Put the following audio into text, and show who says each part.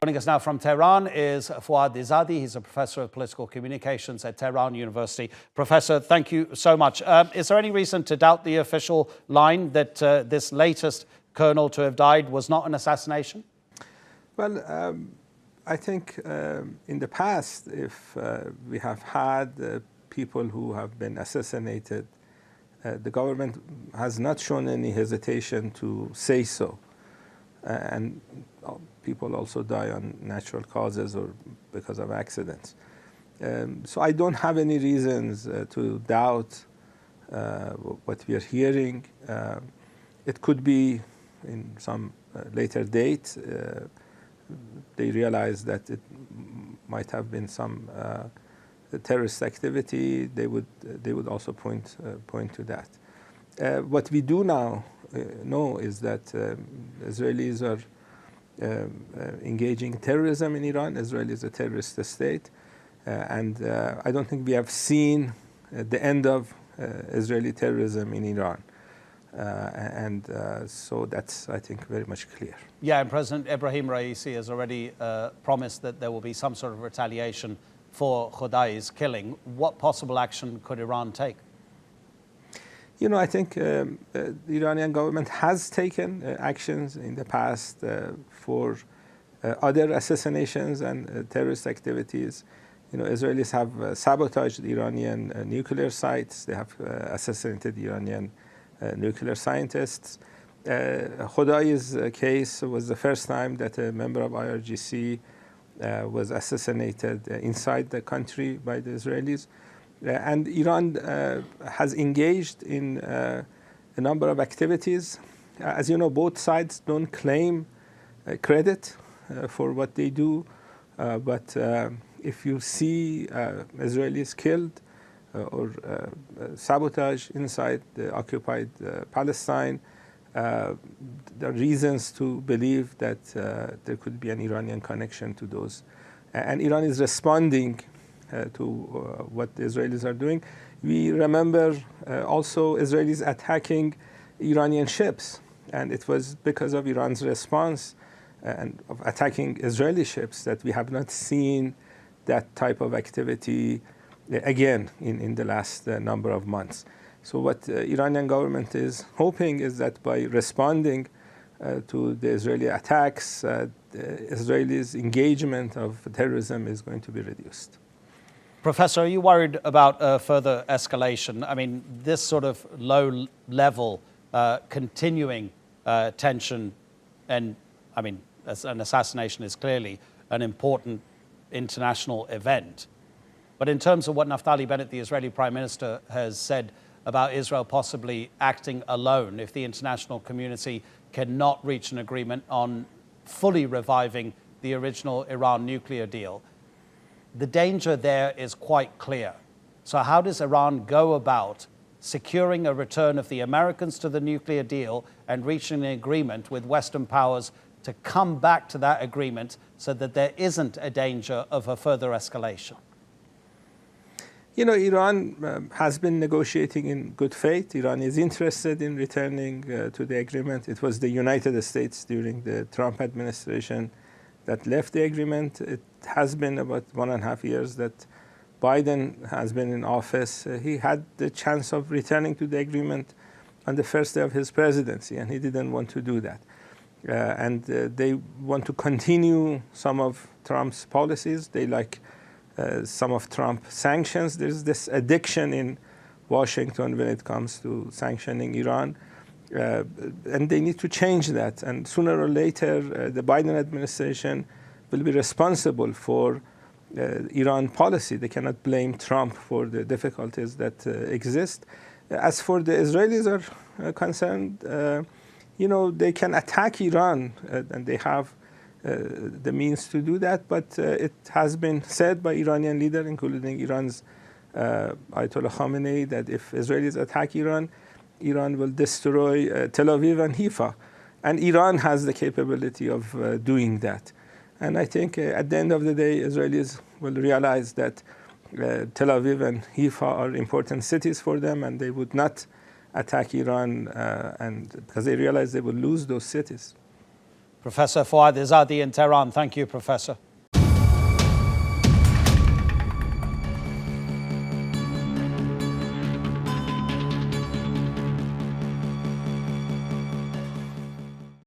Speaker 1: Joining us now from Tehran is Foad Izadi. He's a professor of political communications at Tehran University. Professor, thank you so much. Is there any reason to doubt the official line that this latest colonel to have died was not an assassination?
Speaker 2: Well, I think in the past, if we have had people who have been assassinated, the government has not shown any hesitation to say so. And people also die on natural causes or because of accidents. So I don't have any reasons to doubt what we are hearing. It could be in some later date, they realize that it might have been some terrorist activity. They would also point to that. What we do now know is that Israelis are engaging terrorism in Iran. Israel is a terrorist state, and I don't think we have seen the end of Israeli terrorism in Iran. So that's, I think, very much clear.
Speaker 1: Yeah, and President Ibrahim Raisi has already promised that there will be some sort of retaliation for Khodai's killing. What possible action could Iran take?
Speaker 2: You know, I think the Iranian government has taken actions in the past for other assassinations and terrorist activities. You know, Israelis have sabotaged Iranian nuclear sites. They have assassinated Iranian nuclear scientists. Khodai's case was the first time that a member of IRGC was assassinated inside the country by the Israelis. And Iran has engaged in a number of activities. As you know, both sides don't claim credit for what they do. But if you see Israelis killed or sabotage inside the occupied Palestine, there are reasons to believe that there could be an Iranian connection to those. And Iran is responding to what the Israelis are doing. We remember also Israelis attacking Iranian ships, and it was because of Iran's response and of attacking Israeli ships that we have not seen that type of activity again in the last number of months. So what the Iranian government is hoping is that by responding to the Israeli attacks, the Israelis' engagement of terrorism is going to be reduced.
Speaker 1: Professor, are you worried about further escalation? I mean, this sort of low-level, continuing tension, and I mean, an assassination is clearly an important international event. But in terms of what Naftali Bennett, the Israeli Prime Minister, has said about Israel possibly acting alone if the international community cannot reach an agreement on fully reviving the original Iran nuclear deal, the danger there is quite clear. So how does Iran go about securing a return of the Americans to the nuclear deal and reaching an agreement with Western powers to come back to that agreement so that there isn't a danger of a further escalation?
Speaker 2: You know, Iran has been negotiating in good faith. Iran is interested in returning to the agreement. It was the United States during the Trump administration that left the agreement. It has been about 1.5 years that Biden has been in office. He had the chance of returning to the agreement on the first day of his presidency, and he didn't want to do that. They want to continue some of Trump's policies. They like some of Trump's sanctions. There's this addiction in Washington when it comes to sanctioning Iran. And they need to change that. And sooner or later, the Biden administration will be responsible for Iran policy. They cannot blame Trump for the difficulties that exist. As for the Israelis are concerned, you know, they can attack Iran, and they have the means to do that. But it has been said by Iranian leaders, including Iran's Ayatollah Khamenei, that if Israelis attack Iran, Iran will destroy Tel Aviv and Haifa. And Iran has the capability of doing that. And I think at the end of the day, Israelis will realize that Tel Aviv and Haifa are important cities for them, and they would not attack Iran because they realize they will lose those cities.
Speaker 1: Professor Foad Izadi in Tehran. Thank you, Professor.